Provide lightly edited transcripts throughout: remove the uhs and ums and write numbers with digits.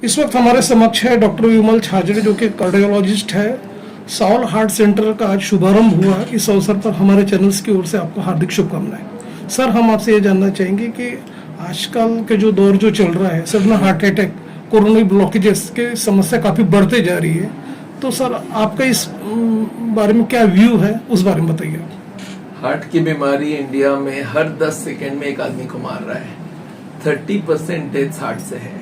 इस वक्त हमारे समक्ष है डॉक्टर विमल छाजड़े, जो कि कार्डियोलॉजिस्ट है। साउल हार्ट सेंटर का आज शुभारंभ हुआ। इस अवसर पर हमारे चैनल्स की ओर से आपको हार्दिक शुभकामनाएं। सर, हम आपसे ये जानना चाहेंगे कि आजकल के जो दौर जो चल रहा है, sudden heart attack, coronary blockages की समस्या काफ़ी बढ़ते जा रही है, तो सर आपका इस बारे में क्या व्यू है, उस बारे में बताइए। हार्ट की बीमारी इंडिया में हर 10 सेकेंड में एक आदमी को मार रहा है। 30% डेथ हार्ट से है,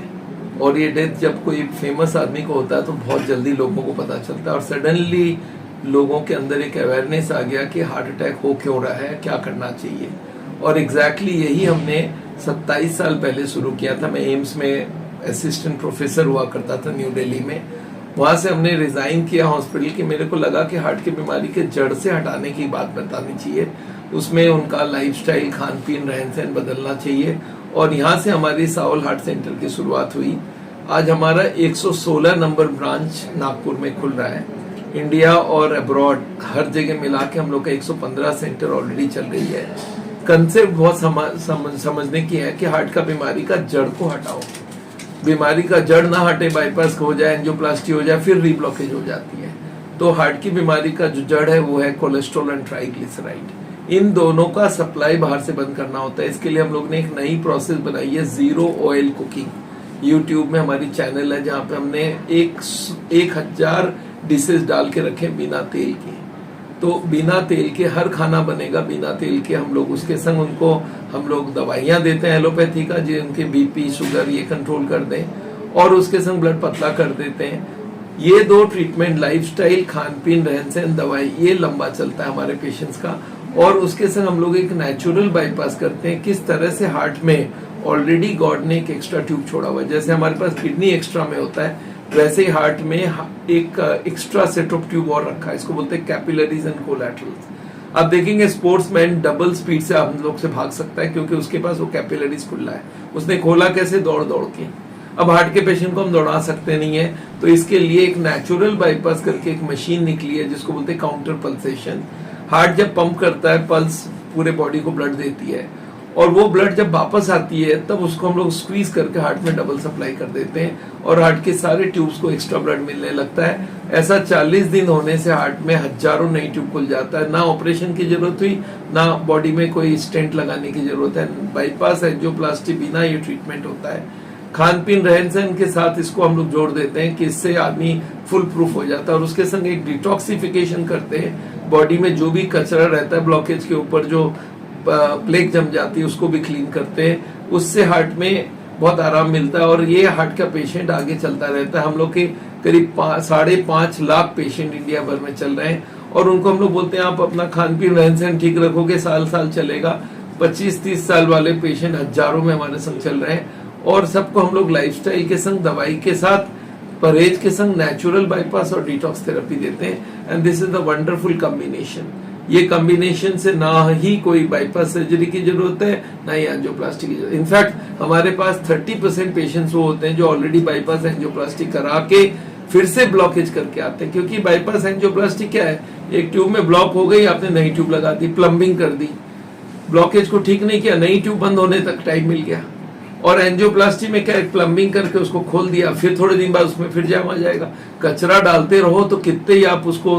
और ये डेथ जब कोई फेमस आदमी को होता है तो बहुत जल्दी लोगों को पता चलता है, और सडनली लोगों के अंदर एक अवेयरनेस आ गया कि हार्ट अटैक हो क्यों रहा है, क्या करना चाहिए। और एग्जैक्टली यही हमने 27 साल पहले शुरू किया था। मैं एम्स में असिस्टेंट प्रोफेसर हुआ करता था न्यू दिल्ली में। वहां से हमने रिजाइन किया हॉस्पिटल की। मेरे को लगा कि हार्ट की बीमारी के जड़ से हटाने की बात बतानी चाहिए। उसमें उनका लाइफस्टाइल, खान पीन, रहन सहन बदलना चाहिए, और यहाँ से हमारी साउल हार्ट सेंटर की शुरुआत हुई। आज हमारा 116 नंबर ब्रांच नागपुर में खुल रहा है। इंडिया और अब्रॉड हर जगह मिला के हम लोग का 115 सेंटर ऑलरेडी चल रही है। कंसेप्ट बहुत समझने की है कि हार्ट का बीमारी का जड़ को हटाओ। बीमारी का जड़ ना हटे, बाईपास हो जाए, एंजियोप्लास्टी हो जाए, फिर रीब्लॉकेज हो जाती है। तो हार्ट की बीमारी का जो जड़ है वो है कोलेस्ट्रॉल एंड ट्राइग्लिसराइड। इन दोनों का सप्लाई बाहर से बंद करना होता है। इसके लिए हम लोग ने एक नई प्रोसेस बनाई है, जीरो ऑयल कुकिंग। यूट्यूब में हमारी चैनल है जहाँ पे हमने 1000 डिशेस डाल के रखे बिना तेल के। तो बिना तेल के हर खाना बनेगा, बिना तेल के। हम लोग उसके संग उनको हम लोग दवाइयाँ देते हैं एलोपैथी का, जो उनके बीपी, शुगर ये कंट्रोल कर दें, और उसके संग ब्लड पतला कर देते हैं। ये दो ट्रीटमेंट, लाइफस्टाइल, खान पीन, रहन सहन, दवाई, ये लंबा चलता है हमारे पेशेंट्स का। और उसके संग हम लोग एक नेचुरल बाईपास करते हैं। किस तरह से हार्ट में ऑलरेडी गॉड ने एक एक्स्ट्रा ट्यूब छोड़ा हुआ है, जैसे हमारे पास किडनी एक्स्ट्रा में होता है, वैसे ही हार्ट में एक एक्स्ट्रा सेट ऑफ ट्यूब और रखा है। इसको बोलते हैं कैपिलरीज एंड कोलैटरल्स। आप देखेंगे स्पोर्ट्समैन डबल स्पीड से हम लोग से भाग सकता है, क्योंकि उसके पास वो कैपिलरीज खुला है। उसने खोला कैसे? दौड़ दौड़ के। अब हार्ट के पेशेंट को हम दौड़ा सकते नहीं है, तो इसके लिए एक नेचुरल बाईपास करके एक मशीन निकली है जिसको बोलते हैं काउंटर पल्सेशन। हार्ट जब पंप करता है, पल्स पूरे बॉडी को ब्लड देती है, और वो ब्लड जब वापस आती है तब उसको हम लोग स्क्वीज करके हार्ट में डबल सप्लाई कर देते हैं, और हार्ट के सारे ट्यूब्स को एक्स्ट्रा ब्लड मिलने लगता है। ऐसा 40 दिन होने से हार्ट में हजारों नई ट्यूब खुल जाता है। ना ऑपरेशन की जरूरत हुई, ना बॉडी में कोई स्टेंट लगाने की जरूरत है। बाईपास, एंजियोप्लास्टी, बिना ये ट्रीटमेंट होता है। खान पीन, रहन सहन के साथ इसको हम लोग जोड़ देते हैं कि इससे आदमी फुल प्रूफ हो जाता है। और उसके संग एक डिटॉक्सिफिकेशन करते हैं। बॉडी में जो भी कचरा रहता है, ब्लॉकेज के ऊपर जो प्लेग जम जाती है, उसको भी क्लीन करते हैं। उससे हार्ट में बहुत आराम मिलता है, और ये हार्ट का पेशेंट आगे चलता रहता है। हम लोग के करीब 5.5 लाख पेशेंट इंडिया भर में चल रहे हैं, और उनको हम लोग बोलते हैं आप अपना खान पीन, रहन सहन ठीक रखोगे, साल साल चलेगा। 25-30 साल वाले पेशेंट हजारों में हमारे संग चल रहे हैं, और सबको हम लोग लाइफस्टाइल के संग, दवाई के साथ, परहेज के संग नेचुरल बाईपास और डिटॉक्स थेरेपी देते हैं। And this is the wonderful combination. ये कॉम्बिनेशन से ना ही कोई बाईपास सर्जरी की जरूरत है, ना ही एंजियोप्लास्टी की जरूरत। इनफैक्ट हमारे पास 30% पेशेंट्स वो होते हैं जो ऑलरेडी बाईपास एंजियोप्लास्टी करा के फिर से ब्लॉकेज करके आते हैं। क्योंकि बाईपास एंजियोप्लास्टी क्या है? एक ट्यूब में ब्लॉक हो गई, आपने नई ट्यूब लगा दी, प्लम्बिंग कर दी, ब्लॉकेज को ठीक नहीं किया, नई ट्यूब बंद होने तक टाइम मिल गया। और एंजियोप्लास्टी में क्या है? प्लम्बिंग करके उसको खोल दिया, फिर थोड़े दिन बाद उसमें फिर जाम आ जाएगा। कचरा डालते रहो तो कितने ही आप उसको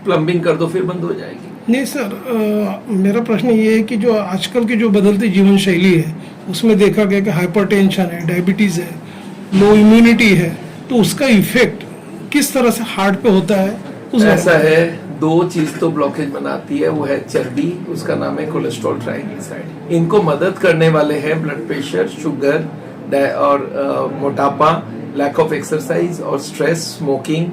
प्लम्बिंग कर दो, फिर बंद हो जाएगी। नहीं सर, मेरा प्रश्न ये है कि जो आजकल की जो बदलती जीवन शैली है, उसमें देखा गया कि हाइपरटेंशन है, डायबिटीज है, लो इम्यूनिटी है, तो उसका इफेक्ट किस तरह से हार्ट पे होता है? ऐसा है, 2 चीज तो ब्लॉकेज बनाती है, वो है चर्बी, उसका नाम है कोलेस्ट्रॉल, ट्राइग्लिसराइड। इनको मदद करने वाले हैं ब्लड प्रेशर, शुगर और मोटापा, लैक ऑफ एक्सरसाइज और स्ट्रेस, स्मोकिंग।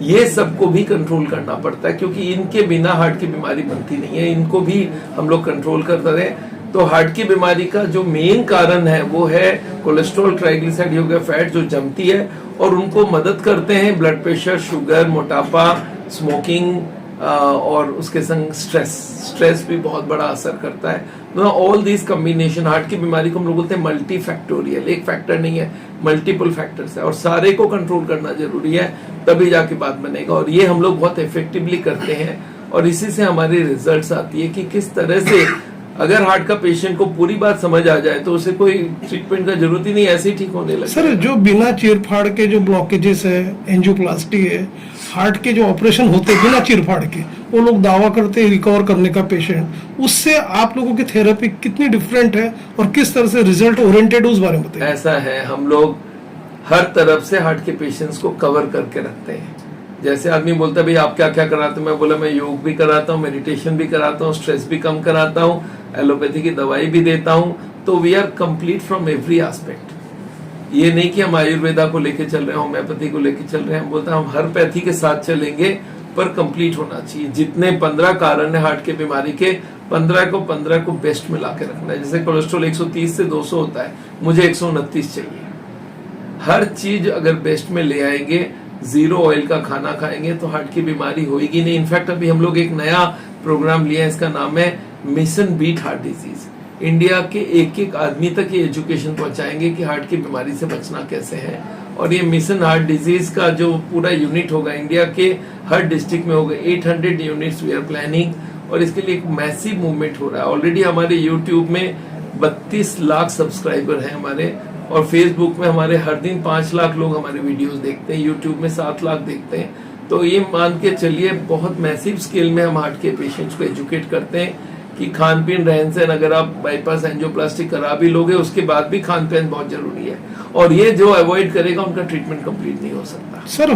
ये सबको भी कंट्रोल करना पड़ता है, क्योंकि इनके बिना हार्ट की बीमारी बनती नहीं है। इनको भी हम लोग कंट्रोल करते रहे तो हार्ट की बीमारी का जो मेन कारण है वो है कोलेस्ट्रॉल, ट्राइग्लिसराइड हो गया, फैट जो जमती है, और उनको मदद करते हैं ब्लड प्रेशर, शुगर, मोटापा, स्मोकिंग, और उसके संग स्ट्रेस भी बहुत बड़ा असर करता है। ऑल दिस कॉम्बिनेशन हार्ट की बीमारी को हम लोग बोलते हैं मल्टी फैक्टोरियल। एक फैक्टर नहीं है, मल्टीपल फैक्टर्स है, और सारे को कंट्रोल करना जरूरी है, तभी जाके बात बनेगा। और ये हम लोग बहुत इफेक्टिवली करते हैं, और इसी से हमारी रिजल्ट्स आती है कि किस तरह से अगर हार्ट का पेशेंट को पूरी बात समझ आ जाए तो उसे कोई ट्रीटमेंट का जरूरत ही नहीं, ऐसे ही ठीक होने लगे। सर जो बिना चीरफाड़ के जो ब्लॉकेजेस है, एंजियोप्लास्टी है, हार्ट के जो ऑपरेशन होते हैं बिना चीरफाड़ के, वो लोग दावा करते हैं रिकवर करने का पेशेंट, उससे आप लोगों की थेरेपी कितनी डिफरेंट है और किस तरह से रिजल्ट ओरिएंटेड उस बारे में बताइए। ऐसा है, हम लोग हर तरफ से हार्ट के पेशेंट्स को कवर करके रखते हैं। जैसे आदमी बोलता है भाई आप क्या क्या कराते हो, मैं बोला मैं योग भी कराता हूँ, मेडिटेशन भी कराता हूँ, स्ट्रेस भी कम कराता हूँ, एलोपैथी की दवाई भी देता हूँ। तो we are complete from every aspect. ये नहीं कि हम आयुर्वेदा को लेके चल रहे हैं, होम्योपैथी को लेके चल रहे हैं, हम बोलते हैं हम हर पैथी के साथ चलेंगे, पर कंप्लीट होना चाहिए। जितने 15 कारण है हार्ट के बीमारी के, 15 को बेस्ट में ला के रखना है। जैसे कोलेस्ट्रॉल 130 से 200 होता है, मुझे 129 चाहिए। हर चीज अगर बेस्ट में ले आएंगे, जीरो ऑयल का खाना खाएंगे तो हार्ट की बीमारी होगी नहीं। इनफैक्ट अभी हम लोग एक नया प्रोग्राम लिया है, इसका नाम है mission beat heart disease. India के एक एक आदमी तक ये एजुकेशन पहुंचाएंगे कि हार्ट की बीमारी से बचना कैसे है। और ये मिशन हार्ट डिजीज का जो पूरा यूनिट होगा, इंडिया के हर डिस्ट्रिक्ट में होगा। 800 यूनिट्स वी आर प्लानिंग, और इसके लिए एक मैसिव मूवमेंट हो रहा है। ऑलरेडी हमारे यूट्यूब में 32 लाख सब्सक्राइबर हैं हमारे, और फेसबुक में हमारे हर दिन 5 लाख लोग हमारे वीडियोस देखते हैं, यूट्यूब में 7 लाख देखते हैं। तो ये मान के चलिए बहुत मैसिव स्केल में हम हार्ट के पेशेंट्स को एजुकेट करते हैं कि खान पीन, रहन सहन, अगर आप बाईपास एंजियोप्लास्टी करा भी लोगे उसके बाद भी खान पीन बहुत जरूरी है, और ये जो अवॉइड करेगा उनका ट्रीटमेंट कंप्लीट नहीं हो सकता। सर